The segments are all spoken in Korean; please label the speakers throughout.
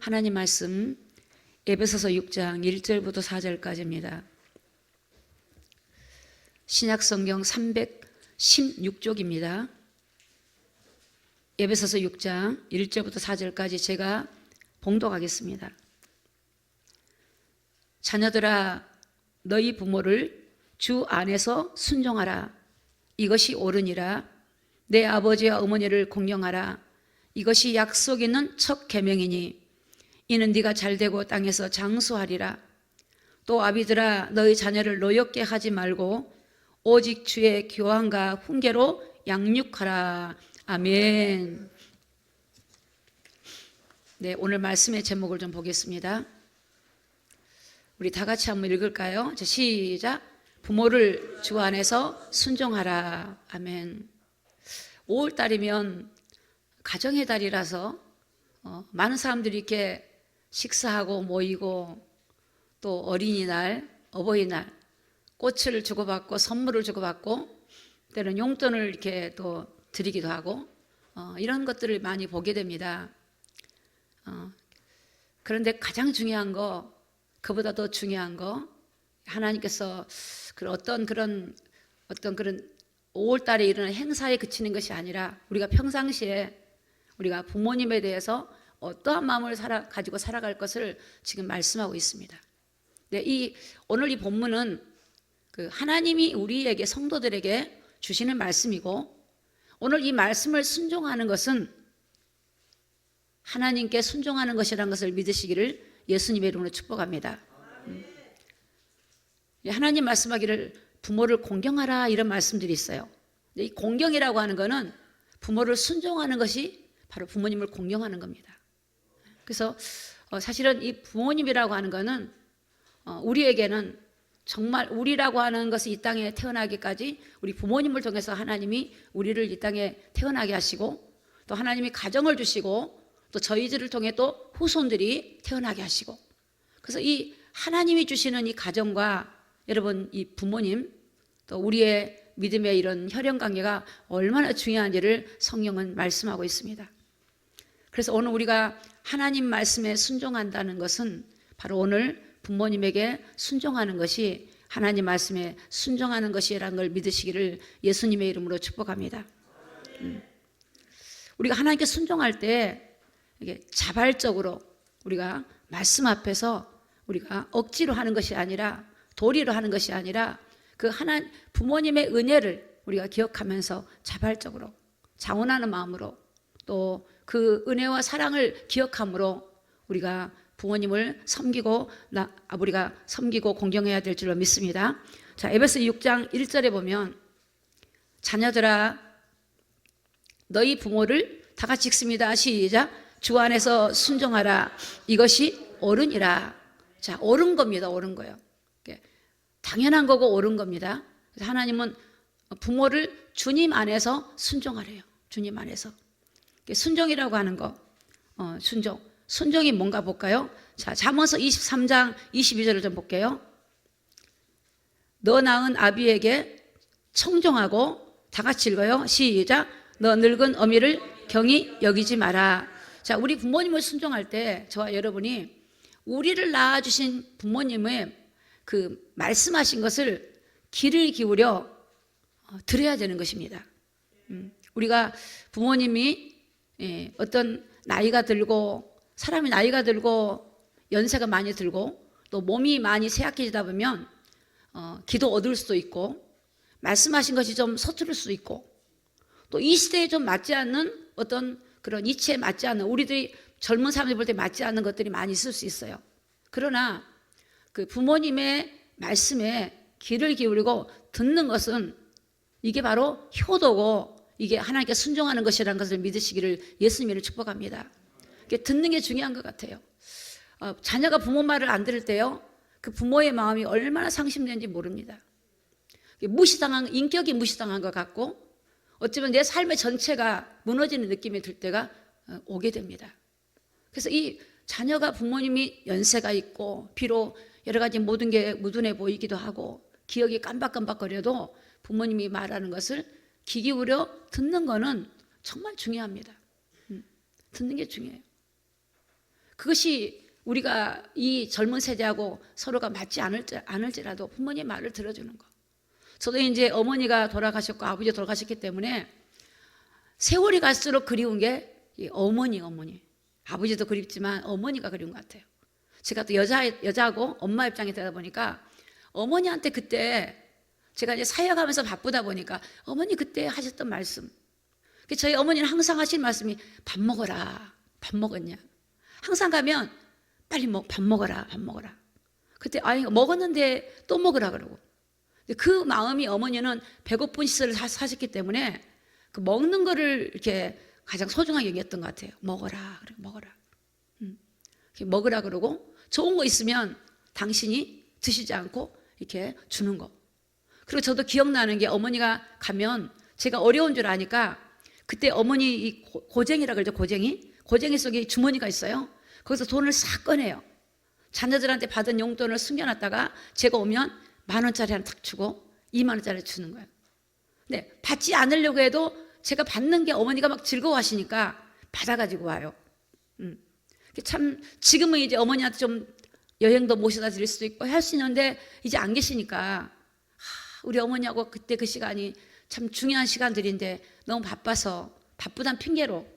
Speaker 1: 하나님 말씀 에베소서 6장 1절부터 4절까지입니다. 신약성경 316쪽입니다. 에베소서 6장 1절부터 4절까지 제가 봉독하겠습니다. 자녀들아, 너희 부모를 주 안에서 순종하라. 이것이 옳으니라. 내 아버지와 어머니를 공경하라. 이것이 약속 있는 첫 계명이니 이는 네가 잘되고 땅에서 장수하리라. 또 아비들아, 너희 자녀를 노엽게 하지 말고 오직 주의 교환과 훈계로 양육하라. 아멘. 네, 오늘 말씀의 제목을 좀 보겠습니다. 우리 다 같이 한번 읽을까요? 자, 시작. 부모를 주 안에서 순종하라. 아멘. 5월달이면 가정의 달이라서 많은 사람들이 이렇게 식사하고 모이고 또 어린이날, 어버이날 꽃을 주고받고 선물을 주고받고 때로는 용돈을 이렇게 또 드리기도 하고 이런 것들을 많이 보게 됩니다. 그런데 가장 중요한 거, 그보다 더 중요한 거, 하나님께서 어떤 그런 5월달에 일어나는 행사에 그치는 것이 아니라 우리가 평상시에 우리가 부모님에 대해서 어떠한 마음을 가지고 살아갈 것을 지금 말씀하고 있습니다. 네, 오늘 이 본문은 하나님이 우리에게 성도들에게 주시는 말씀이고, 오늘 이 말씀을 순종하는 것은 하나님께 순종하는 것이라는 것을 믿으시기를 예수님의 이름으로 축복합니다. 하나님 말씀하기를 부모를 공경하라, 이런 말씀들이 있어요. 이 공경이라고 하는 것은 부모를 순종하는 것이 바로 부모님을 공경하는 겁니다. 그래서 사실은 이 부모님이라고 하는 것은 우리에게는 정말 우리라고 하는 것이 이 땅에 태어나기까지 우리 부모님을 통해서 하나님이 우리를 이 땅에 태어나게 하시고, 또 하나님이 가정을 주시고, 또 저희들을 통해 또 후손들이 태어나게 하시고, 그래서 이 하나님이 주시는 이 가정과 여러분 이 부모님, 또 우리의 믿음의 이런 혈연관계가 얼마나 중요한지를 성경은 말씀하고 있습니다. 그래서 오늘 우리가 하나님 말씀에 순종한다는 것은 바로 오늘 부모님에게 순종하는 것이 하나님 말씀에 순종하는 것이라는 걸 믿으시기를 예수님의 이름으로 축복합니다. 우리가 하나님께 순종할 때 이게 자발적으로 우리가 말씀 앞에서 우리가 억지로 하는 것이 아니라, 도리로 하는 것이 아니라 부모님의 은혜를 우리가 기억하면서 자발적으로 자원하는 마음으로 또 그 은혜와 사랑을 기억함으로 우리가 부모님을 우리가 섬기고 공경해야 될 줄로 믿습니다. 자, 에베소 6장 1절에 보면 자녀들아, 너희 부모를 다 같이 읽습니다. 시작. 주 안에서 순종하라. 이것이 옳으니라. 자, 옳은 겁니다. 옳은 거예요. 당연한 거고 옳은 겁니다. 그래서 하나님은 부모를 주님 안에서 순종하래요. 주님 안에서. 순종이라고 하는 거, 순종이 뭔가 볼까요? 자, 잠언서 23장 22절을 좀 볼게요. 너 낳은 아비에게 청종하고, 다 같이 읽어요. 시작. 너 늙은 어미를 경히 여기지 마라. 자, 우리 부모님을 순종할 때 저와 여러분이 우리를 낳아주신 부모님의 말씀하신 것을 귀를 기울여 들어야 되는 것입니다. 우리가 부모님이 어떤 나이가 들고, 사람이 나이가 들고 연세가 많이 들고 또 몸이 많이 쇠약해지다 보면 기도 어두울 수도 있고, 말씀하신 것이 좀 서투를 수도 있고, 또 이 시대에 좀 맞지 않는 어떤 그런 이치에 맞지 않는, 우리들이 젊은 사람들이 볼 때 맞지 않는 것들이 많이 있을 수 있어요. 그러나 그 부모님의 말씀에 귀를 기울이고 듣는 것은 이게 바로 효도고, 이게 하나님께 순종하는 것이라는 것을 믿으시기를 예수님을 축복합니다. 듣는 게 중요한 것 같아요. 자녀가 부모 말을 안 들을 때요, 그 부모의 마음이 얼마나 상심되는지 모릅니다. 인격이 무시당한 것 같고, 어쩌면 내 삶의 전체가 무너지는 느낌이 들 때가 오게 됩니다. 그래서 이 자녀가 부모님이 연세가 있고 비록 여러 가지 모든 게 무둔해 보이기도 하고 기억이 깜박깜박거려도 부모님이 말하는 것을 귀 기울여 듣는 거는 정말 중요합니다. 듣는 게 중요해요. 그것이 우리가 이 젊은 세대하고 서로가 맞지 않을지라도 부모님 말을 들어주는 거. 저도 이제 어머니가 돌아가셨고 아버지가 돌아가셨기 때문에 세월이 갈수록 그리운 게 이 어머니. 아버지도 그립지만 어머니가 그리운 것 같아요. 제가 또 여자고 엄마 입장이 되다 보니까 어머니한테 그때 제가 이제 사역하면서 바쁘다 보니까 어머니 그때 하셨던 말씀. 저희 어머니는 항상 하신 말씀이 밥 먹어라. 밥 먹었냐. 항상 가면 빨리 밥 먹어라. 밥 먹어라. 그때 아니 먹었는데 또 먹으라 그러고. 그 마음이 어머니는 배고픈 시절을 사셨기 때문에 그 먹는 거를 이렇게 가장 소중하게 여겼던 것 같아요. 먹어라. 그래 먹어라. 이렇게 먹으라 그러고 좋은 거 있으면 당신이 드시지 않고 이렇게 주는 거. 그리고 저도 기억나는 게 어머니가 가면 제가 어려운 줄 아니까 그때 어머니 이 고쟁이라 그러죠. 고쟁이 속에 주머니가 있어요. 거기서 돈을 싹 꺼내요. 자녀들한테 받은 용돈을 숨겨놨다가 제가 오면 10,000원짜리 하나 탁 주고 20,000원짜리 주는 거예요. 근데 받지 않으려고 해도 제가 받는 게 어머니가 막 즐거워하시니까 받아가지고 와요. 참 지금은 이제 어머니한테 좀 여행도 모셔다 드릴 수도 있고 할 수 있는데 이제 안 계시니까 우리 어머니하고 그때 그 시간이 참 중요한 시간들인데 너무 바빠서 바쁘단 핑계로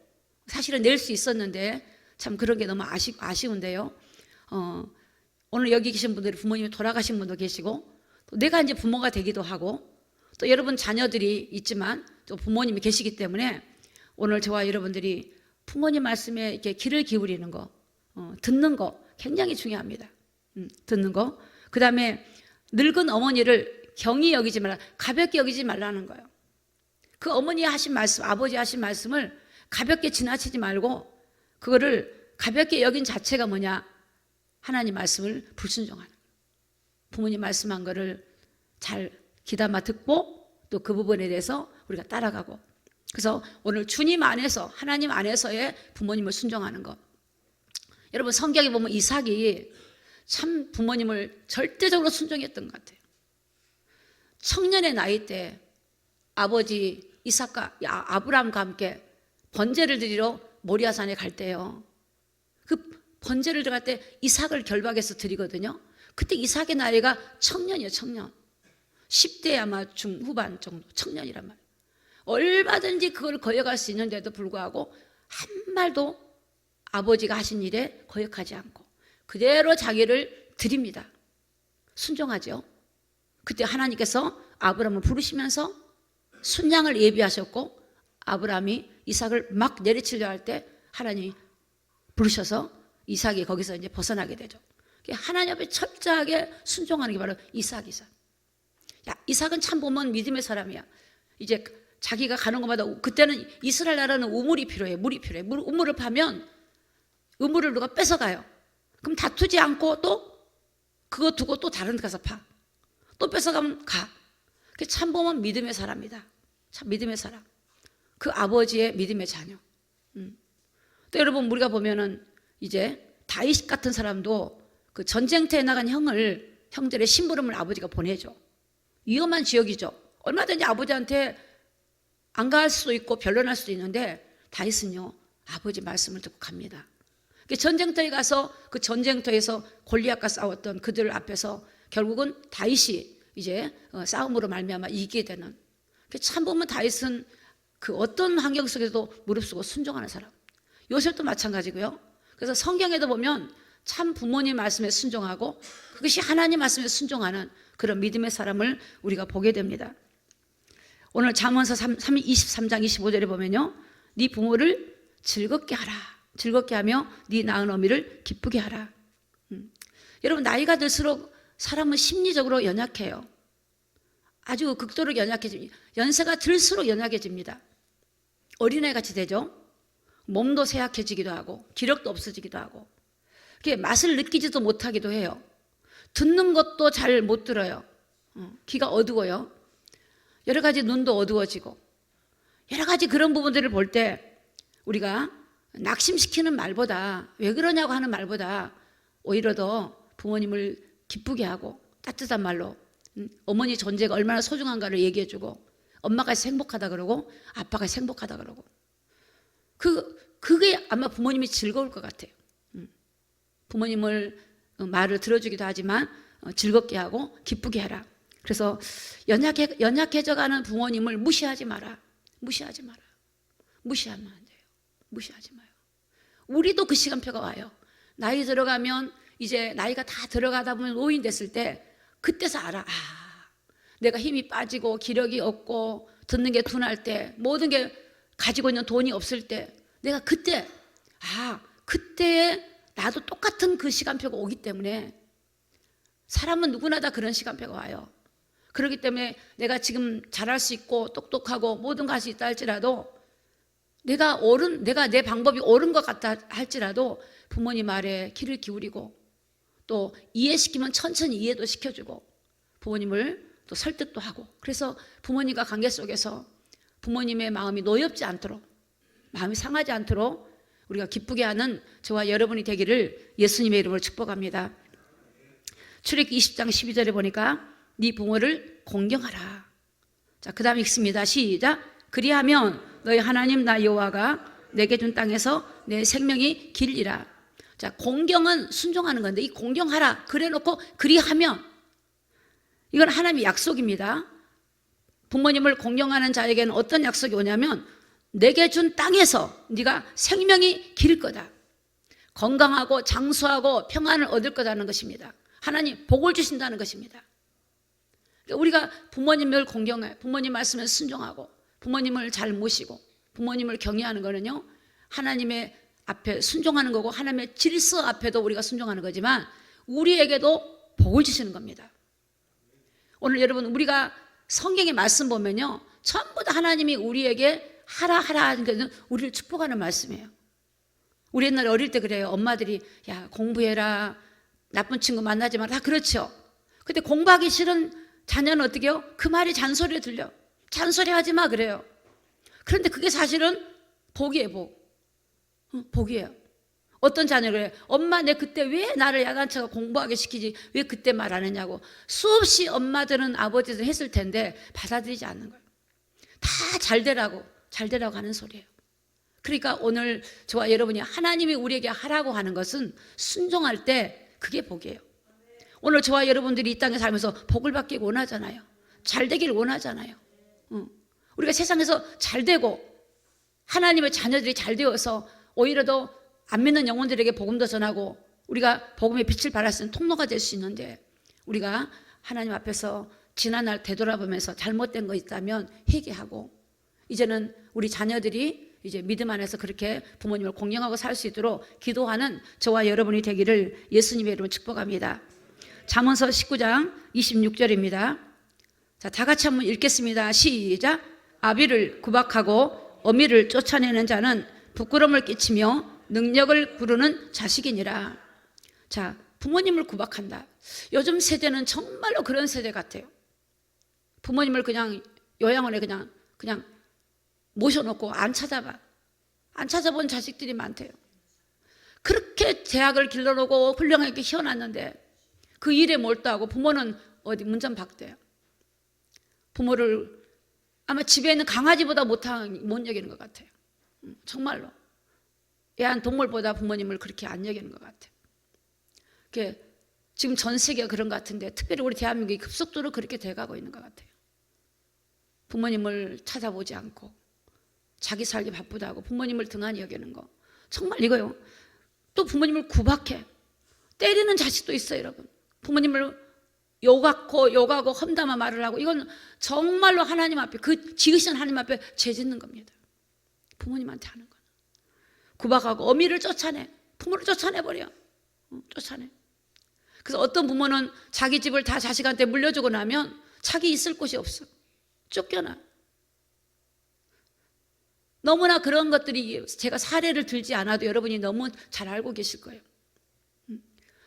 Speaker 1: 사실은 낼 수 있었는데 참 그런 게 너무 아쉬운데요. 오늘 여기 계신 분들이 부모님이 돌아가신 분도 계시고 또 내가 이제 부모가 되기도 하고 또 여러분 자녀들이 있지만 또 부모님이 계시기 때문에 오늘 저와 여러분들이 부모님 말씀에 이렇게 귀를 기울이는 거, 듣는 거 굉장히 중요합니다. 듣는 거. 그 다음에 늙은 어머니를 경히 여기지 말라, 가볍게 여기지 말라는 거예요. 그 어머니 하신 말씀, 아버지 하신 말씀을 가볍게 지나치지 말고 그거를 가볍게 여긴 자체가 뭐냐? 하나님 말씀을 불순종하는 거예요. 부모님 말씀한 거를 잘 귀담아 듣고 또 그 부분에 대해서 우리가 따라가고, 그래서 오늘 주님 안에서 하나님 안에서의 부모님을 순종하는 것. 여러분 성경에 보면 이삭이 참 부모님을 절대적으로 순종했던 것 같아요. 청년의 나이 때 아버지 이삭과 아브라함과 함께 번제를 드리러 모리아산에 갈 때요. 그 번제를 들어갈 때 이삭을 결박해서 드리거든요. 그때 이삭의 나이가 청년이에요. 청년. 10대 아마 중후반 정도 청년이란 말이에요. 얼마든지 그걸 거역할 수 있는데도 불구하고 한 말도 아버지가 하신 일에 거역하지 않고 그대로 자기를 드립니다. 순종하죠. 그때 하나님께서 아브라함을 부르시면서 순양을 예비하셨고 아브라함이 이삭을 막 내리치려 할 때 하나님이 부르셔서 이삭이 거기서 이제 벗어나게 되죠. 하나님 앞에 철저하게 순종하는 게 바로 이삭. 야, 이삭은 참 보면 믿음의 사람이야. 이제 자기가 가는 곳마다 그때는 이스라엘 나라는 우물이 필요해. 물이 필요해. 우물을 파면 우물을 누가 뺏어가요. 그럼 다투지 않고 또 그거 두고 또 다른 데 가서 파. 또 뺏어가면 가. 참 보면 믿음의 사람이다. 참 믿음의 사람. 그 아버지의 믿음의 자녀. 또 여러분 우리가 보면은 이제 다윗 같은 사람도 그 전쟁터에 나간 형들의 심부름을 아버지가 보내죠. 위험한 지역이죠. 얼마든지 아버지한테 안 갈 수도 있고 변론할 수도 있는데 다윗은요 아버지 말씀을 듣고 갑니다. 전쟁터에 가서 그 전쟁터에서 골리앗과 싸웠던 그들 앞에서 결국은 다윗이 이제 싸움으로 말미암아 이기게 되는. 참 보면 다윗은 그 어떤 환경 속에서도 무릅쓰고 순종하는 사람. 요셉도 마찬가지고요. 그래서 성경에도 보면 참 부모님 말씀에 순종하고 그것이 하나님 말씀에 순종하는 그런 믿음의 사람을 우리가 보게 됩니다. 오늘 잠언서 23장 25절에 보면요, 네 부모를 즐겁게 하라. 즐겁게 하며 네 낳은 어미를 기쁘게 하라. 여러분 나이가 들수록 사람은 심리적으로 연약해요. 아주 극도로 연약해집니다. 연세가 들수록 연약해집니다. 어린애 같이 되죠. 몸도 쇠약해지기도 하고 기력도 없어지기도 하고 맛을 느끼지도 못하기도 해요. 듣는 것도 잘 못 들어요. 귀가 어두워요. 여러 가지 눈도 어두워지고 여러 가지 그런 부분들을 볼 때 우리가 낙심시키는 말보다 왜 그러냐고 하는 말보다 오히려 더 부모님을 기쁘게 하고 따뜻한 말로 어머니 존재가 얼마나 소중한가를 얘기해주고 엄마가 행복하다 그러고 아빠가 행복하다 그러고 그게 아마 부모님이 즐거울 것 같아요. 부모님을 말을 들어주기도 하지만 즐겁게 하고 기쁘게 하라. 그래서 연약해져가는 부모님을 무시하지 마라. 무시하지 마라. 무시하면 안 돼요. 무시하지 마요. 우리도 그 시간표가 와요. 나이 들어가면 이제 나이가 다 들어가다 보면 노인 됐을 때 그때서 알아. 내가 힘이 빠지고 기력이 없고 듣는 게 둔할 때 모든 게 가지고 있는 돈이 없을 때 내가 그때 그때에 나도 똑같은 그 시간표가 오기 때문에 사람은 누구나 다 그런 시간표가 와요. 그렇기 때문에 내가 지금 잘할 수 있고 똑똑하고 모든 거 할 수 있다 할지라도 내가 내 방법이 옳은 것 같다 할지라도 부모님 말에 귀를 기울이고 또 이해시키면 천천히 이해도 시켜주고 부모님을 또 설득도 하고 그래서 부모님과 관계 속에서 부모님의 마음이 노엽지 않도록 마음이 상하지 않도록 우리가 기쁘게 하는 저와 여러분이 되기를 예수님의 이름으로 축복합니다. 출애굽기 20장 12절에 보니까 네 부모를 공경하라. 자, 그 다음에 읽습니다. 시작. 그리하면 너희 하나님 나 여호와가 내게 준 땅에서 내 생명이 길리라. 자, 공경은 순종하는 건데 이 공경하라 그래 놓고 그리하면 이건 하나님의 약속입니다. 부모님을 공경하는 자에게는 어떤 약속이 오냐면 내게 준 땅에서 네가 생명이 길 거다. 건강하고 장수하고 평안을 얻을 거다는 것입니다. 하나님 복을 주신다는 것입니다. 우리가 부모님을 공경해 부모님 말씀에 순종하고 부모님을 잘 모시고 부모님을 경외하는 거는요 하나님의 앞에 순종하는 거고 하나님의 질서 앞에도 우리가 순종하는 거지만 우리에게도 복을 주시는 겁니다. 오늘 여러분 우리가 성경의 말씀 보면요 전부 다 하나님이 우리에게 하라 하는 것은 우리를 축복하는 말씀이에요. 우리 옛날에 어릴 때 그래요. 엄마들이 야 공부해라 나쁜 친구 만나지 마라 다 그렇죠. 근데 공부하기 싫은 자녀는 어떻게 해요? 그 말이 잔소리에 들려. 잔소리 하지 마 그래요. 그런데 그게 사실은 복이에요. 복이에요. 어떤 자녀가 그래요. 엄마 내 그때 왜 나를 야단쳐서 공부하게 시키지 왜 그때 말 안 했냐고. 수없이 엄마들은 아버지들은 했을 텐데 받아들이지 않는 거예요. 다 잘되라고 하는 소리예요. 그러니까 오늘 저와 여러분이 하나님이 우리에게 하라고 하는 것은 순종할 때 그게 복이에요. 오늘 저와 여러분들이 이 땅에 살면서 복을 받기 원하잖아요. 잘 되기를 원하잖아요. 우리가 세상에서 잘 되고 하나님의 자녀들이 잘 되어서 오히려 더 안 믿는 영혼들에게 복음도 전하고 우리가 복음의 빛을 발할 수 있는 통로가 될 수 있는데 우리가 하나님 앞에서 지난날 되돌아보면서 잘못된 거 있다면 회개하고 이제는 우리 자녀들이 이제 믿음 안에서 그렇게 부모님을 공경하고 살 수 있도록 기도하는 저와 여러분이 되기를 예수님의 이름으로 축복합니다. 잠언서 19장 26절입니다. 자, 다 같이 한번 읽겠습니다. 시작. 아비를 구박하고 어미를 쫓아내는 자는 부끄러움을 끼치며 능력을 부르는 자식이니라. 자, 부모님을 구박한다. 요즘 세대는 정말로 그런 세대 같아요. 부모님을 그냥 요양원에 그냥 모셔놓고 안 찾아본 자식들이 많대요. 그렇게 대학을 길러놓고 훌륭하게 키워놨는데 그 일에 몰두하고 부모는 어디 문전박대요. 부모를 아마 집에 있는 강아지보다 못 여기는 것 같아요. 정말로 애완동물보다 부모님을 그렇게 안 여기는 것 같아요. 지금 전 세계가 그런 것 같은데 특별히 우리 대한민국이 급속도로 그렇게 돼가고 있는 것 같아요. 부모님을 찾아보지 않고 자기 살기 바쁘다고 부모님을 등한히 여기는 거 정말 이거요. 또 부모님을 구박해 때리는 자식도 있어요. 여러분 부모님을 욕하고 험담한 말을 하고 이건 정말로 하나님 앞에 그 지으신 하나님 앞에 죄 짓는 겁니다. 부모님한테 하는 거 구박하고 어미를 쫓아내 부모를 쫓아내버려. 쫓아내. 그래서 어떤 부모는 자기 집을 다 자식한테 물려주고 나면 자기 있을 곳이 없어. 쫓겨나. 너무나 그런 것들이 제가 사례를 들지 않아도 여러분이 너무 잘 알고 계실 거예요.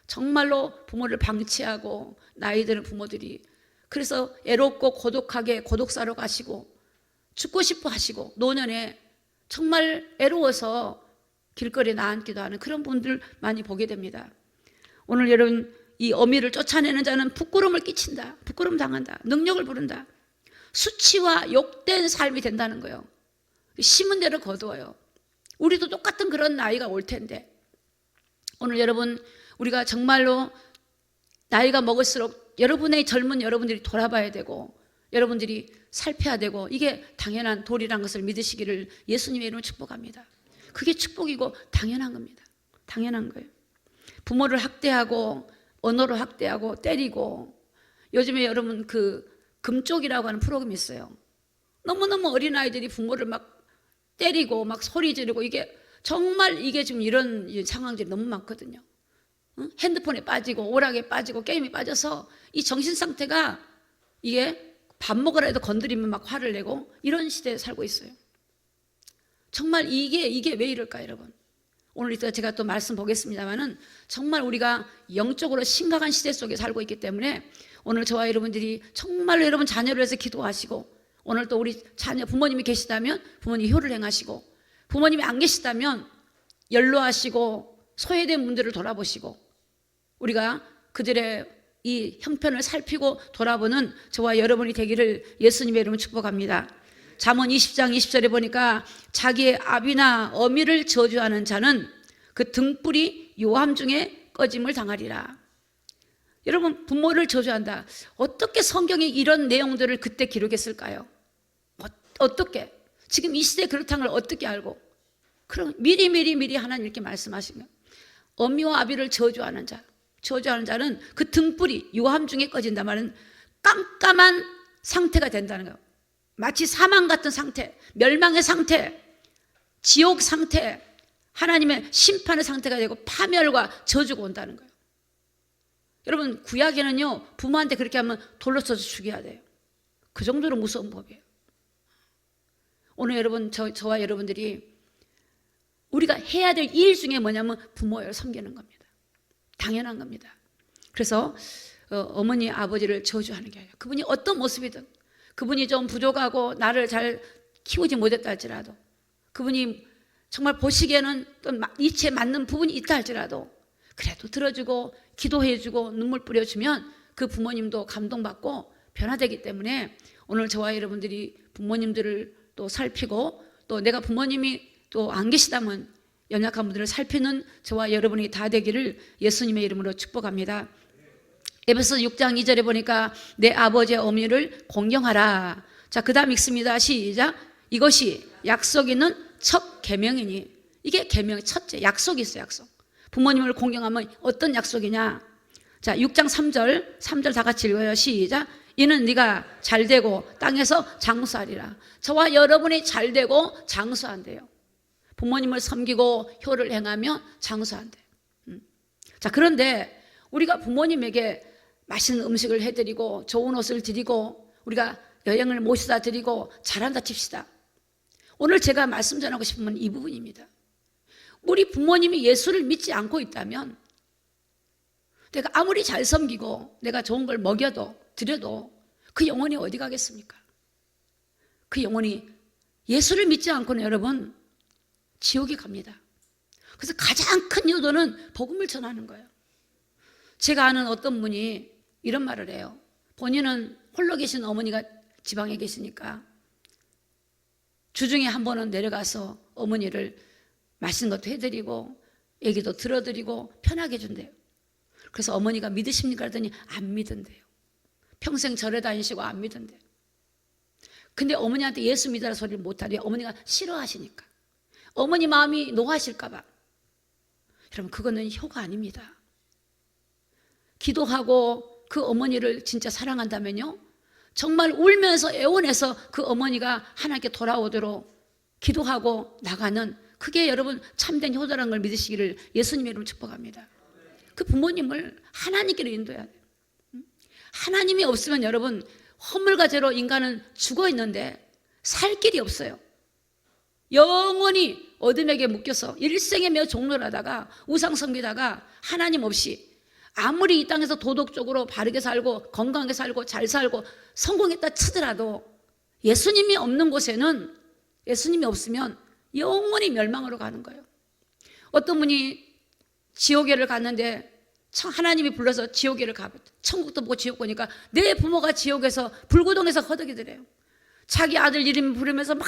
Speaker 1: 정말로 부모를 방치하고 나이 드는 부모들이 그래서 애롭고 고독하게 고독사로 가시고 죽고 싶어 하시고 노년에 정말 애로워서 길거리에 나앉기도 하는 그런 분들 많이 보게 됩니다. 오늘 여러분 이 어미를 쫓아내는 자는 부끄러움을 끼친다. 부끄러움 당한다. 능력을 부른다. 수치와 욕된 삶이 된다는 거예요. 심은 대로 거두어요. 우리도 똑같은 그런 나이가 올 텐데 오늘 여러분 우리가 정말로 나이가 먹을수록 여러분의 젊은 여러분들이 돌아봐야 되고 여러분들이 살펴야 되고 이게 당연한 도리라는 것을 믿으시기를 예수님의 이름으로 축복합니다. 그게 축복이고 당연한 겁니다. 당연한 거예요. 부모를 학대하고 언어로 학대하고 때리고 요즘에 여러분 그 금쪽이라고 하는 프로그램이 있어요. 너무너무 어린아이들이 부모를 막 때리고 막 소리 지르고 이게 정말 이게 지금 이런 상황들이 너무 많거든요. 핸드폰에 빠지고 오락에 빠지고 게임에 빠져서 이 정신 상태가 이게 밥 먹으라 해도 건드리면 막 화를 내고 이런 시대에 살고 있어요. 정말 이게 왜 이럴까 여러분. 오늘 이따 제가 또 말씀 보겠습니다만은 정말 우리가 영적으로 심각한 시대 속에 살고 있기 때문에 오늘 저와 여러분들이 정말 여러분 자녀를 위해서 기도하시고 오늘 또 우리 자녀 부모님이 계시다면 부모님 효를 행하시고 부모님이 안 계시다면 연로하시고 소외된 분들을 돌아보시고 우리가 그들의 이 형편을 살피고 돌아보는 저와 여러분이 되기를 예수님의 이름으로 축복합니다. 잠언 20장 20절에 보니까 자기의 아비나 어미를 저주하는 자는 그 등불이 요함 중에 꺼짐을 당하리라. 여러분 부모를 저주한다. 어떻게 성경이 이런 내용들을 그때 기록했을까요? 어떻게? 지금 이 시대에 그렇다는 걸 어떻게 알고? 그럼 미리 하나님 이렇게 말씀하시면 어미와 아비를 저주하는 자는 그 등불이 요함 중에 꺼진다 말은 깜깜한 상태가 된다는 거예요. 마치 사망 같은 상태, 멸망의 상태, 지옥 상태, 하나님의 심판의 상태가 되고 파멸과 저주가 온다는 거예요. 여러분 구약에는요 부모한테 그렇게 하면 돌로 쳐서 죽여야 돼요. 그 정도로 무서운 법이에요. 오늘 여러분 저와 여러분들이 우리가 해야 될 일 중에 뭐냐면 부모를 섬기는 겁니다. 당연한 겁니다. 그래서 어머니 아버지를 저주하는 게 아니라 그분이 어떤 모습이든 그분이 좀 부족하고 나를 잘 키우지 못했다 할지라도 그분이 정말 보시기에는 또 이치에 맞는 부분이 있다 할지라도 그래도 들어주고 기도해주고 눈물 뿌려주면 그 부모님도 감동받고 변화되기 때문에 오늘 저와 여러분들이 부모님들을 또 살피고 또 내가 부모님이 또 안 계시다면 연약한 분들을 살피는 저와 여러분이 다 되기를 예수님의 이름으로 축복합니다. 에베소 6장 2절에 보니까 내 아버지의 어미를 공경하라. 자, 그 다음 읽습니다. 시작. 이것이 약속 있는 첫 계명이니 이게 계명 첫째 약속이 있어요. 약속. 부모님을 공경하면 어떤 약속이냐. 자, 6장 3절 다 같이 읽어요. 시작. 이는 네가 잘되고 땅에서 장수하리라. 저와 여러분이 잘되고 장수한대요. 부모님을 섬기고 효를 행하며 장수한대요. 자, 그런데 우리가 부모님에게 맛있는 음식을 해드리고 좋은 옷을 드리고 우리가 여행을 모시다 드리고 잘한다 칩시다. 오늘 제가 말씀 전하고 싶은 건 이 부분입니다. 우리 부모님이 예수를 믿지 않고 있다면 내가 아무리 잘 섬기고 내가 좋은 걸 먹여도 드려도 그 영혼이 어디 가겠습니까? 그 영혼이 예수를 믿지 않고는 여러분 지옥에 갑니다. 그래서 가장 큰 요도는 복음을 전하는 거예요. 제가 아는 어떤 분이 이런 말을 해요. 본인은 홀로 계신 어머니가 지방에 계시니까 주중에 한 번은 내려가서 어머니를 맛있는 것도 해드리고 얘기도 들어드리고 편하게 해준대요. 그래서 어머니가 믿으십니까? 그랬더니 안 믿은대요. 평생 절에 다니시고 안 믿은대요. 근데 어머니한테 예수 믿으라 소리를 못하래요. 어머니가 싫어하시니까. 어머니 마음이 노하실까 봐. 여러분 그거는 효가 아닙니다. 기도하고 그 어머니를 진짜 사랑한다면요 정말 울면서 애원해서 그 어머니가 하나님께 돌아오도록 기도하고 나가는 그게 여러분 참된 효도라는 걸 믿으시기를 예수님의 이름으로 축복합니다. 그 부모님을 하나님께로 인도해야 돼요. 하나님이 없으면 여러분 허물과 죄로 인간은 죽어 있는데 살 길이 없어요. 영원히 어둠에게 묶여서 일생에 매어 종로하다가 우상 섬기다가 하나님 없이 아무리 이 땅에서 도덕적으로 바르게 살고 건강하게 살고 잘 살고 성공했다 치더라도 예수님이 없는 곳에는 예수님이 없으면 영원히 멸망으로 가는 거예요. 어떤 분이 지옥에를 갔는데 하나님이 불러서 지옥에를 가봤다. 천국도 보고 지옥 보니까 내 부모가 지옥에서 불구덩에서 허덕이더래요. 자기 아들 이름 부르면서 막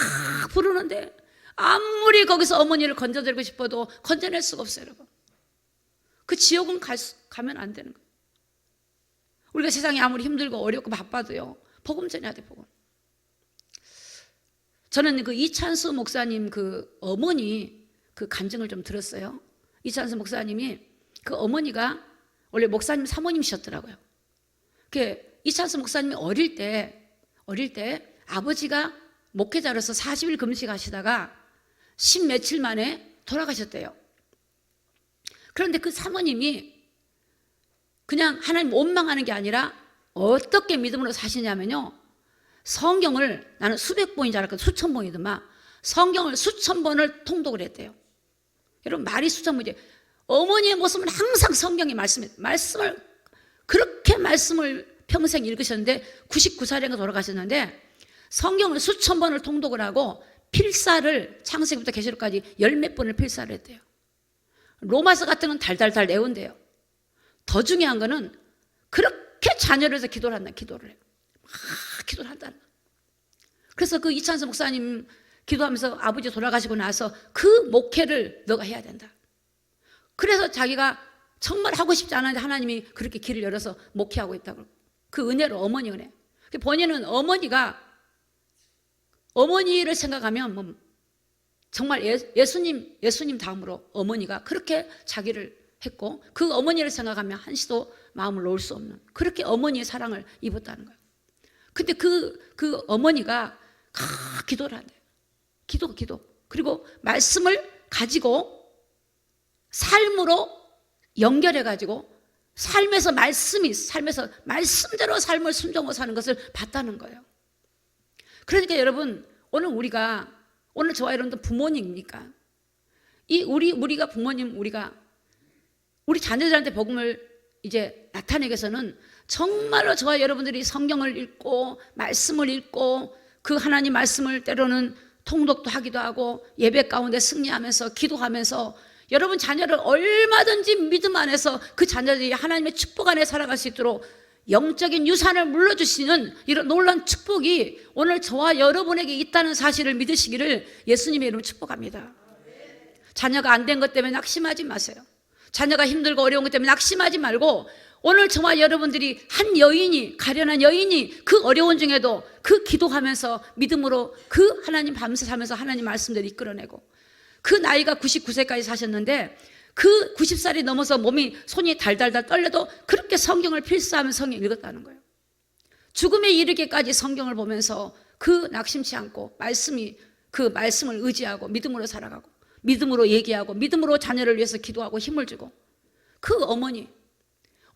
Speaker 1: 부르는데 아무리 거기서 어머니를 건져들고 싶어도 건져낼 수가 없어요, 여러분. 그 지옥은 가면 안 되는 거예요. 우리가 세상이 아무리 힘들고 어렵고 바빠도요, 복음 전해야 돼, 복음. 저는 그 이찬수 목사님 그 어머니 그 간증을 좀 들었어요. 이찬수 목사님이 그 어머니가 원래 목사님 사모님이셨더라고요. 이찬수 목사님이 어릴 때 아버지가 목회자로서 40일 금식하시다가 10며칠 만에 돌아가셨대요. 그런데 그 사모님이 그냥 하나님 원망하는 게 아니라 어떻게 믿음으로 사시냐면요, 성경을, 나는 수백 번인 줄 알았거든, 수천 번이더만, 성경을 수천 번을 통독을 했대요. 여러분, 말이 수천 번이지. 어머니의 모습은 항상 성경의 말씀을 그렇게 말씀을 평생 읽으셨는데 99살인가 돌아가셨는데 성경을 수천 번을 통독을 하고 필사를 창세기부터 계시록까지 열 몇 번을 필사를 했대요. 로마서 같은 건 달달달 외운대요. 더 중요한 거는 그렇게 자녀를 해서 기도를 한다, 기도를 해요. 막 기도를 한다는 거예요. 그래서 그 이찬수 목사님 기도하면서 아버지 돌아가시고 나서 그 목회를 너가 해야 된다. 그래서 자기가 정말 하고 싶지 않았는데 하나님이 그렇게 길을 열어서 목회하고 있다고. 그 은혜로, 어머니 은혜. 본인은 어머니를 생각하면 뭐 정말 예수님 다음으로 어머니가 그렇게 자기를 했고, 그 어머니를 생각하면 한시도 마음을 놓을 수 없는, 그렇게 어머니의 사랑을 입었다는 거예요. 근데 그 어머니가 기도를 한대요. 기도. 그리고 말씀을 가지고 삶으로 연결해가지고 삶에서 말씀대로 삶을 순종하고 사는 것을 봤다는 거예요. 그러니까 여러분, 오늘 저와 여러분들 부모님입니까? 우리가 부모님, 우리 자녀들한테 복음을 이제 나타내기 위해서는 정말로 저와 여러분들이 성경을 읽고 말씀을 읽고 그 하나님 말씀을 때로는 통독도 하기도 하고 예배 가운데 승리하면서 기도하면서 여러분 자녀를 얼마든지 믿음 안에서 그 자녀들이 하나님의 축복 안에 살아갈 수 있도록 영적인 유산을 물려주시는 이런 놀라운 축복이 오늘 저와 여러분에게 있다는 사실을 믿으시기를 예수님의 이름으로 축복합니다. 자녀가 안 된 것 때문에 낙심하지 마세요. 자녀가 힘들고 어려운 것 때문에 낙심하지 말고 오늘 저와 여러분들이 가련한 여인이 그 어려운 중에도 그 기도하면서 믿음으로 그 하나님 밤새 살면서 하나님 말씀대로 이끌어내고, 그 나이가 99세까지 사셨는데 그 90살이 넘어서 손이 달달달 떨려도 그렇게 성경을 필사하면 성경 읽었다는 거예요. 죽음에 이르기까지 성경을 보면서 그 낙심치 않고 그 말씀을 의지하고 믿음으로 살아가고 믿음으로 얘기하고 믿음으로 자녀를 위해서 기도하고 힘을 주고, 그 어머니,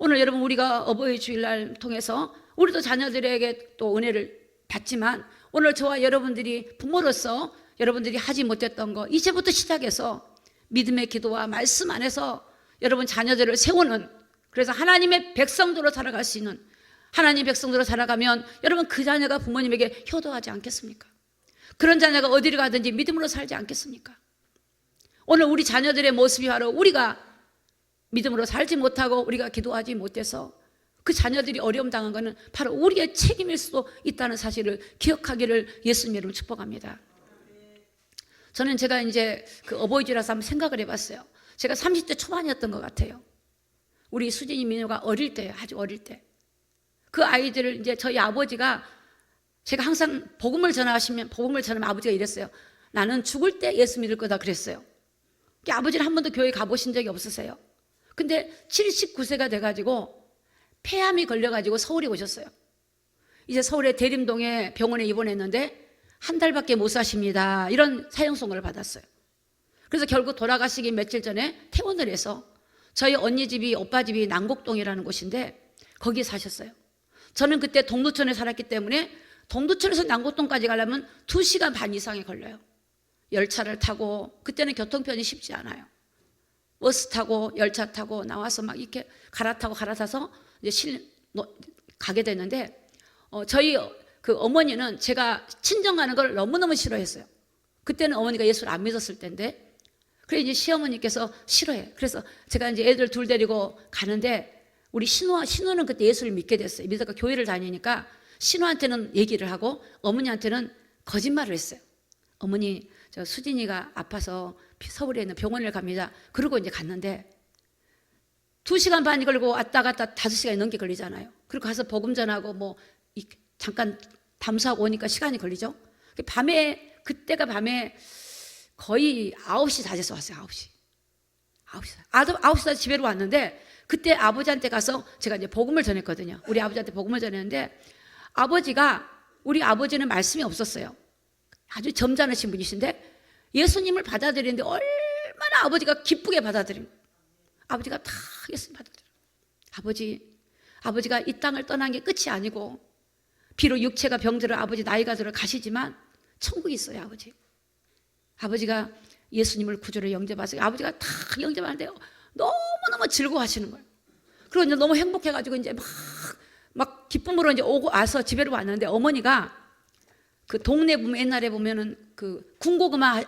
Speaker 1: 오늘 여러분 우리가 어버이 주일날 통해서 우리도 자녀들에게 또 은혜를 받지만 오늘 저와 여러분들이 부모로서 여러분들이 하지 못했던 거 이제부터 시작해서 믿음의 기도와 말씀 안에서 여러분 자녀들을 세우는, 그래서 하나님의 백성도로 살아갈 수 있는, 하나님 백성도로 살아가면 여러분 그 자녀가 부모님에게 효도하지 않겠습니까? 그런 자녀가 어디를 가든지 믿음으로 살지 않겠습니까? 오늘 우리 자녀들의 모습이 바로 우리가 믿음으로 살지 못하고 우리가 기도하지 못해서 그 자녀들이 어려움 당한 것은 바로 우리의 책임일 수도 있다는 사실을 기억하기를 예수님 이름으로 축복합니다. 저는 제가 이제 그 어버이주라서 한번 생각을 해봤어요. 제가 30대 초반이었던 것 같아요. 우리 수진이 민호가 어릴 때예요. 아주 어릴 때. 그 아이들을 이제 저희 아버지가, 제가 항상 복음을 전하면 아버지가 이랬어요. 나는 죽을 때 예수 믿을 거다 그랬어요. 아버지는 한 번도 교회 가보신 적이 없으세요. 근데 79세가 돼가지고 폐암이 걸려가지고 서울에 오셨어요. 이제 서울의 대림동에 병원에 입원했는데 한 달밖에 못 사십니다, 이런 사형선고를 받았어요. 그래서 결국 돌아가시기 며칠 전에 퇴원을 해서 저희 언니 집이, 오빠 집이 남곡동이라는 곳인데 거기에 사셨어요. 저는 그때 동두천에 살았기 때문에 동두천에서 남곡동까지 가려면 2시간 반 이상이 걸려요. 열차를 타고, 그때는 교통편이 쉽지 않아요. 버스 타고 열차 타고 나와서 막 이렇게 갈아타서 이제 가게 됐는데, 저희 그 어머니는 제가 친정 가는 걸 너무너무 싫어했어요. 그때는 어머니가 예수를 안 믿었을 때인데, 그래 이제 시어머니께서 싫어해. 그래서 제가 이제 애들 둘 데리고 가는데, 우리 신우는 그때 예수를 믿게 됐어요. 믿어서 교회를 다니니까 신우한테는 얘기를 하고 어머니한테는 거짓말을 했어요. 어머니, 저 수진이가 아파서 서울에 있는 병원을 갑니다. 그러고 이제 갔는데 2시간 반이 걸리고 왔다 갔다 5시간이 넘게 걸리잖아요. 그리고 가서 복음 전하고 뭐 잠깐 담수하고 오니까 시간이 걸리죠. 밤에, 그때가 밤에 거의 9시 다 돼서 왔어요. 9시 다 집에로 왔는데, 그때 아버지한테 가서 제가 이제 복음을 전했거든요. 우리 아버지한테 복음을 전했는데, 우리 아버지는 말씀이 없었어요. 아주 점잖으신 분이신데 예수님을 받아들이는데 얼마나 아버지가 기쁘게 받아들인 거예요. 아버지가 다 예수님 받아들여요. 아버지가 이 땅을 떠난 게 끝이 아니고, 비록 육체가 병들어 아버지 나이가 들어 가시지만 천국이 있어요. 아버지가 예수님을 구주로 영접하세요. 아버지가 다 영접하는데 너무너무 즐거워하시는 거예요. 그리고 이제 너무 행복해가지고 이제 막 기쁨으로 이제 오고 와서 집에로 왔는데, 어머니가 그 동네 보면 옛날에 보면은 그 군고구마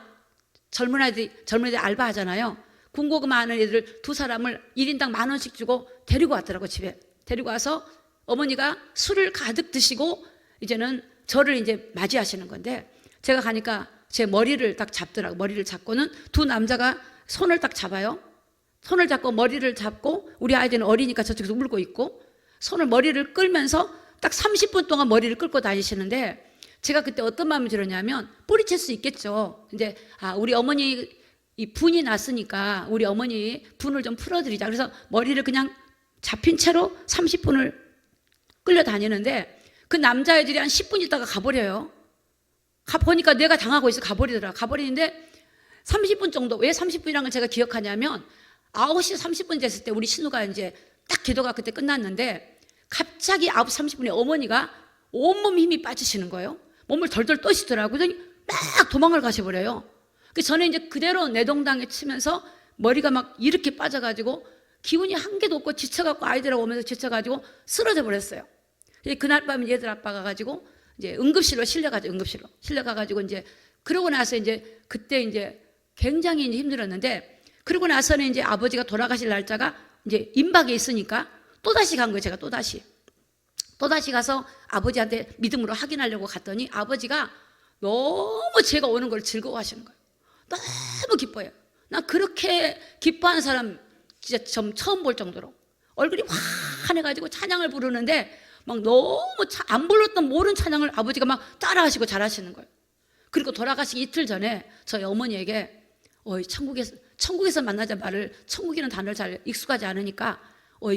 Speaker 1: 젊은 애들 알바하잖아요. 군고구마 하는 애들 2사람을 1인당 10,000원씩 주고 데리고 왔더라고. 집에 데리고 와서 어머니가 술을 가득 드시고 이제는 저를 이제 맞이하시는 건데, 제가 가니까 제 머리를 딱 잡더라고. 머리를 잡고는 2 남자가 손을 딱 잡아요. 손을 잡고 머리를 잡고, 우리 아이들은 어리니까 저쪽에서 울고 있고, 머리를 끌면서 딱 30분 동안 머리를 끌고 다니시는데, 제가 그때 어떤 마음이 들었냐면, 뿌리칠 수 있겠죠. 근데 우리 어머니 이 분이 났으니까 우리 어머니 분을 좀 풀어드리자. 그래서 머리를 그냥 잡힌 채로 30분을 끌려 다니는데, 그 남자애들이 한 10분 있다가 가버려요. 보니까 내가 당하고 있어. 가버리는데 30분 정도. 왜 30분이라는 걸 제가 기억하냐면, 9시 30분 됐을 때 우리 신우가 이제 딱 기도가 그때 끝났는데, 갑자기 9시 30분에 어머니가 온몸 힘이 빠지시는 거예요. 몸을 덜덜 떠시더라고요. 그러더니 막 도망을 가셔버려요. 저는 이제 그대로 내동당에 치면서 머리가 막 이렇게 빠져가지고 기운이 한 개도 없고 지쳐갖고, 아이들하고 오면서 지쳐가지고 쓰러져 버렸어요. 그날 밤에 얘들 아빠가 가지고 이제 응급실로 실려가지고 이제, 그러고 나서 이제 그때 이제 굉장히 이제 힘들었는데, 그러고 나서는 이제 아버지가 돌아가실 날짜가 이제 임박에 있으니까 또다시 간 거예요. 제가 또다시 가서 아버지한테 믿음으로 확인하려고 갔더니, 아버지가 너무 제가 오는 걸 즐거워하시는 거예요. 너무 기뻐요. 난 그렇게 기뻐하는 사람 진짜 처음 볼 정도로 얼굴이 환해가지고 찬양을 부르는데, 막 너무 안 불렀던 모르는 찬양을 아버지가 막 따라하시고 잘하시는 거예요. 그리고 돌아가시기 이틀 전에 저희 어머니에게 천국에서 만나자 말을, 천국이라는 단어를 잘 익숙하지 않으니까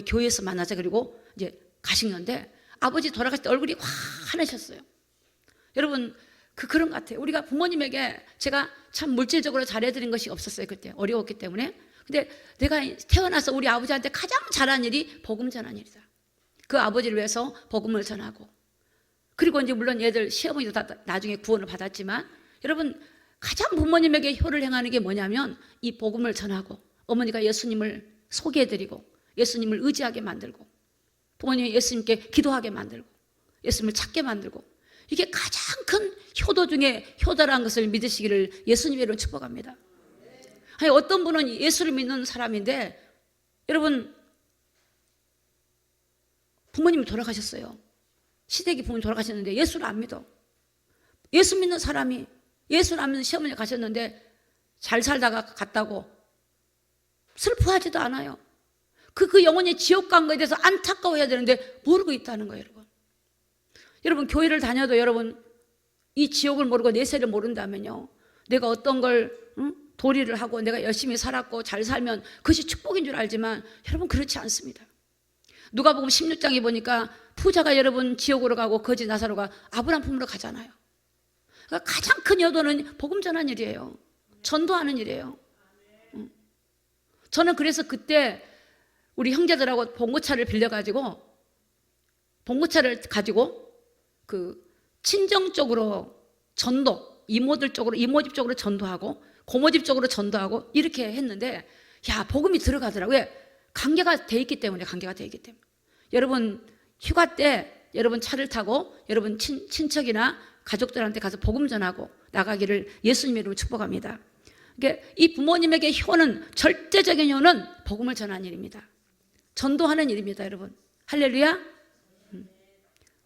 Speaker 1: 교회에서 만나자, 그리고 이제 가시는데, 아버지 돌아가실 때 얼굴이 환하셨어요. 여러분, 그런 것 같아요. 우리가 부모님에게 제가 참 물질적으로 잘해드린 것이 없었어요. 그때 어려웠기 때문에. 근데 내가 태어나서 우리 아버지한테 가장 잘한 일이 복음 전한 일이다. 그 아버지를 위해서 복음을 전하고, 그리고 이제 물론 얘들 시어머니도 다 나중에 구원을 받았지만, 여러분, 가장 부모님에게 효를 행하는 게 뭐냐면 이 복음을 전하고, 어머니가 예수님을 소개해드리고, 예수님을 의지하게 만들고, 부모님이 예수님께 기도하게 만들고, 예수님을 찾게 만들고, 이게 가장 큰 효도 중에 효다라는 것을 믿으시기를 예수님의 이름으로 축복합니다. 아니, 어떤 분은 예수를 믿는 사람인데, 여러분, 부모님이 돌아가셨어요. 시댁이 부모님 돌아가셨는데 예수를 안 믿어. 예수 믿는 사람이, 예수를 안 믿는 시어머니 가셨는데 잘 살다가 갔다고 슬퍼하지도 않아요. 그 영혼이 지옥 간 거에 대해서 안타까워해야 되는데 모르고 있다는 거예요. 여러분, 교회를 다녀도 여러분 이 지옥을 모르고 내세를 모른다면요, 내가 어떤 걸 도리를 하고 내가 열심히 살았고 잘 살면 그것이 축복인 줄 알지만, 여러분 그렇지 않습니다. 누가복음 16장에 보니까 부자가 여러분 지옥으로 가고 거지 나사로가 아브라함 품으로 가잖아요. 그러니까 가장 큰 효도는 복음 전하는 일이에요. 전도하는 일이에요. 저는 그래서 그때 우리 형제들하고 봉고차를 빌려가지고, 봉고차를 가지고 그 친정 쪽으로 전도, 이모들 쪽으로, 이모집 쪽으로 전도하고, 고모집 쪽으로 전도하고, 이렇게 했는데, 복음이 들어가더라고요. 관계가 돼 있기 때문에. 여러분, 휴가 때 여러분 차를 타고 여러분 친척이나 가족들한테 가서 복음 전하고 나가기를 예수님의 이름으로 축복합니다. 그러니까 이 부모님에게 효는, 절대적인 효는 복음을 전하는 일입니다. 전도하는 일입니다, 여러분. 할렐루야.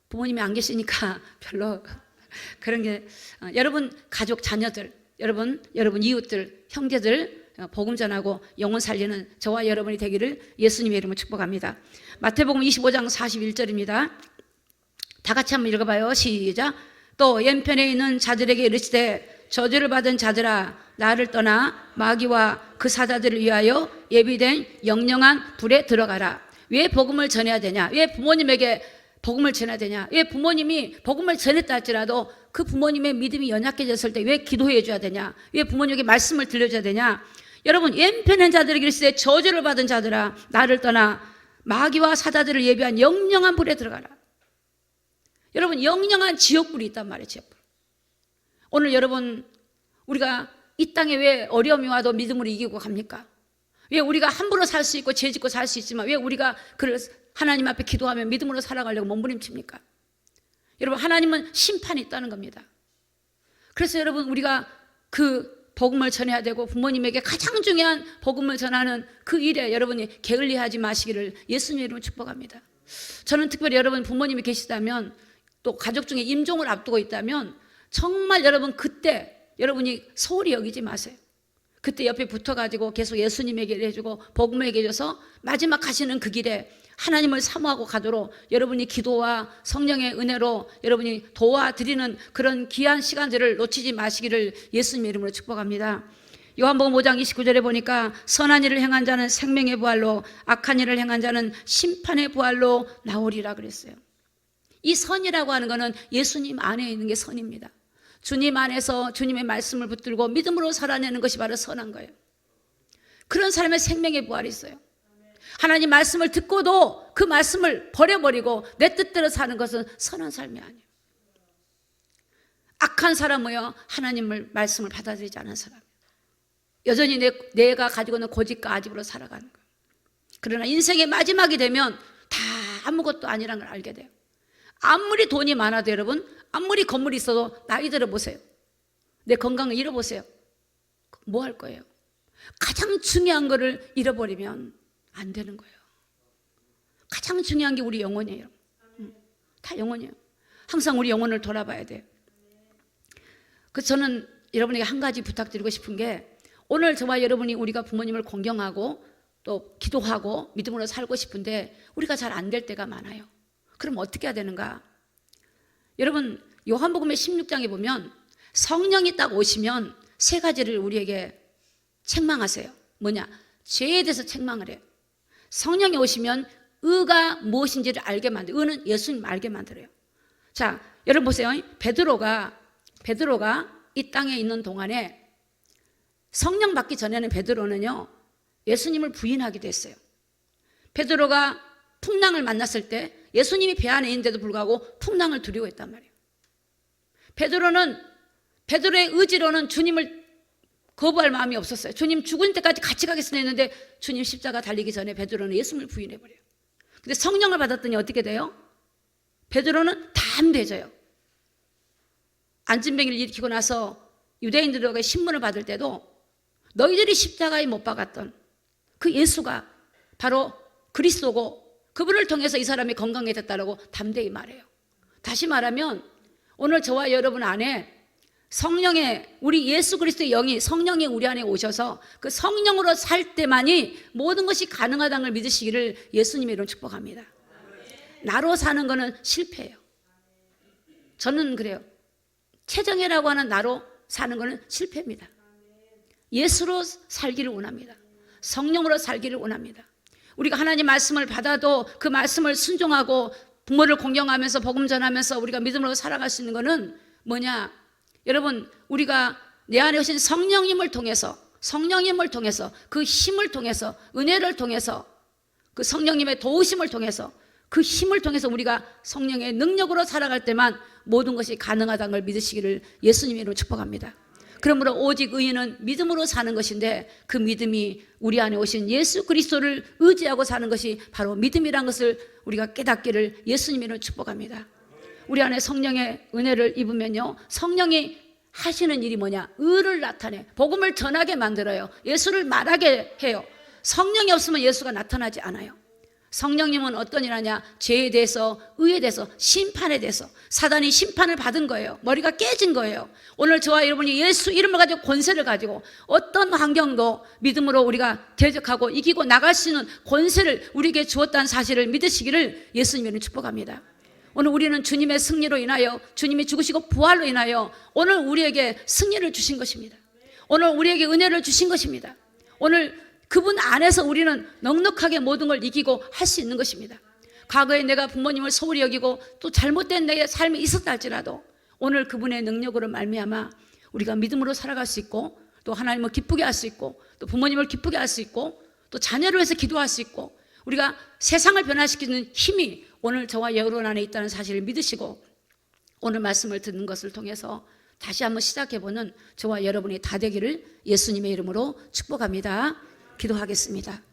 Speaker 1: 부모님이 안 계시니까 별로 그런 게, 여러분 가족, 자녀들, 여러분 이웃들, 형제들, 복음 전하고 영혼 살리는 저와 여러분이 되기를 예수님의 이름으로 축복합니다. 마태복음 25장 41절입니다. 다 같이 한번 읽어봐요. 시작. 또 왼편에 있는 자들에게 이르시되 저주를 받은 자들아 나를 떠나 마귀와 그 사자들을 위하여 예비된 영영한 불에 들어가라. 왜 복음을 전해야 되냐? 왜 부모님에게 복음을 전해야 되냐? 왜 부모님이 복음을 전했다 할지라도 그 부모님의 믿음이 연약해졌을 때 왜 기도해 줘야 되냐? 왜 부모님에게 말씀을 들려줘야 되냐? 여러분, 왼편의 자들에게 이르시되 저주를 받은 자들아 나를 떠나 마귀와 사자들을 예비한 영영한 불에 들어가라. 여러분, 영영한 지옥불이 있단 말이에요. 지옥불. 오늘 여러분, 우리가 이 땅에 왜 어려움이 와도 믿음으로 이기고 갑니까? 왜 우리가 함부로 살 수 있고 죄 짓고 살 수 있지만 왜 우리가 하나님 앞에 기도하며 믿음으로 살아가려고 몸부림칩니까? 여러분, 하나님은 심판이 있다는 겁니다. 그래서 여러분, 우리가 그 복음을 전해야 되고 부모님에게 가장 중요한 복음을 전하는 그 일에 여러분이 게을리하지 마시기를 예수님의 이름으로 축복합니다. 저는 특별히 여러분 부모님이 계시다면 또 가족 중에 임종을 앞두고 있다면 정말 여러분 그때 여러분이 소홀히 여기지 마세요. 그때 옆에 붙어가지고 계속 예수님에게 해주고 복음을 얘기해줘서 마지막 가시는 그 길에 하나님을 사모하고 가도록 여러분이 기도와 성령의 은혜로 여러분이 도와드리는 그런 귀한 시간들을 놓치지 마시기를 예수님의 이름으로 축복합니다. 요한복음 5장 29절에 보니까 선한 일을 행한 자는 생명의 부활로 악한 일을 행한 자는 심판의 부활로 나오리라 그랬어요. 이 선이라고 하는 것은 예수님 안에 있는 게 선입니다. 주님 안에서 주님의 말씀을 붙들고 믿음으로 살아내는 것이 바로 선한 거예요. 그런 사람의 생명의 부활이 있어요. 하나님 말씀을 듣고도 그 말씀을 버려버리고 내 뜻대로 사는 것은 선한 삶이 아니에요. 악한 사람은요, 하나님을 말씀을 받아들이지 않은 사람이에요. 여전히 내가 가지고 있는 고집과 아집으로 살아가는 거예요. 그러나 인생의 마지막이 되면 다 아무것도 아니라는 걸 알게 돼요. 아무리 돈이 많아도 여러분, 아무리 건물이 있어도 나이 들어보세요. 내 건강을 잃어보세요. 뭐 할 거예요? 가장 중요한 거를 잃어버리면 안 되는 거예요. 가장 중요한 게 우리 영혼이에요. 다 영혼이에요. 항상 우리 영혼을 돌아봐야 돼요. 그래서 저는 여러분에게 한 가지 부탁드리고 싶은 게 오늘 저와 여러분이 우리가 부모님을 공경하고 또 기도하고 믿음으로 살고 싶은데 우리가 잘 안 될 때가 많아요. 그럼 어떻게 해야 되는가? 여러분, 요한복음의 16장에 보면 성령이 딱 오시면 세 가지를 우리에게 책망하세요. 뭐냐? 죄에 대해서 책망을 해요. 성령이 오시면 의가 무엇인지를 알게 만들어요. 의는 예수님 알게 만들어요. 자, 여러분 보세요. 베드로가 이 땅에 있는 동안에 성령 받기 전에는 베드로는요, 예수님을 부인하기도 했어요. 베드로가 풍랑을 만났을 때 예수님이 배 안에 있는데도 불구하고 풍랑을 두려워했단 말이에요. 베드로의 의지로는 주님을 거부할 마음이 없었어요. 주님 죽은 때까지 같이 가겠으나 했는데 주님 십자가 달리기 전에 베드로는 예수님을 부인해버려요. 근데 성령을 받았더니 어떻게 돼요? 베드로는 담대해져요. 안진뱅이를 일으키고 나서 유대인들에게 신문을 받을 때도 너희들이 십자가에 못 박았던 그 예수가 바로 그리스도고 그분을 통해서 이 사람이 건강해졌다고 담대히 말해요. 다시 말하면 오늘 저와 여러분 안에 성령의 우리 예수 그리스도의 영이 성령이 우리 안에 오셔서 그 성령으로 살 때만이 모든 것이 가능하다는 걸 믿으시기를 예수님의 이름으로 축복합니다. 나로 사는 거는 실패예요. 저는 그래요. 최정예라고 하는 나로 사는 거는 실패입니다. 예수로 살기를 원합니다. 성령으로 살기를 원합니다. 우리가 하나님 말씀을 받아도 그 말씀을 순종하고 부모를 공경하면서 복음 전하면서 우리가 믿음으로 살아갈 수 있는 거는 뭐냐? 여러분, 우리가 내 안에 오신 성령님을 통해서 그 힘을 통해서 은혜를 통해서 그 성령님의 도우심을 통해서 그 힘을 통해서 우리가 성령의 능력으로 살아갈 때만 모든 것이 가능하다는 걸 믿으시기를 예수님의 이름으로 축복합니다. 그러므로 오직 의인은 믿음으로 사는 것인데 그 믿음이 우리 안에 오신 예수 그리스도를 의지하고 사는 것이 바로 믿음이라는 것을 우리가 깨닫기를 예수님의 이름으로 축복합니다. 우리 안에 성령의 은혜를 입으면요, 성령이 하시는 일이 뭐냐? 의를 나타내 복음을 전하게 만들어요. 예수를 말하게 해요. 성령이 없으면 예수가 나타나지 않아요. 성령님은 어떤 일 하냐? 죄에 대해서, 의에 대해서, 심판에 대해서. 사단이 심판을 받은 거예요. 머리가 깨진 거예요. 오늘 저와 여러분이 예수 이름을 가지고 권세를 가지고 어떤 환경도 믿음으로 우리가 대적하고 이기고 나갈 수 있는 권세를 우리에게 주었다는 사실을 믿으시기를 예수님으로 축복합니다. 오늘 우리는 주님의 승리로 인하여, 주님이 죽으시고 부활로 인하여 오늘 우리에게 승리를 주신 것입니다. 오늘 우리에게 은혜를 주신 것입니다. 오늘 그분 안에서 우리는 넉넉하게 모든 걸 이기고 할 수 있는 것입니다. 과거에 내가 부모님을 소홀히 여기고 또 잘못된 내 삶이 있었다 할지라도 오늘 그분의 능력으로 말미암아 우리가 믿음으로 살아갈 수 있고, 또 하나님을 기쁘게 할 수 있고, 또 부모님을 기쁘게 할 수 있고, 또 자녀를 위해서 기도할 수 있고, 우리가 세상을 변화시키는 힘이 오늘 저와 여러분 안에 있다는 사실을 믿으시고 오늘 말씀을 듣는 것을 통해서 다시 한번 시작해보는 저와 여러분이 다 되기를 예수님의 이름으로 축복합니다. 기도하겠습니다.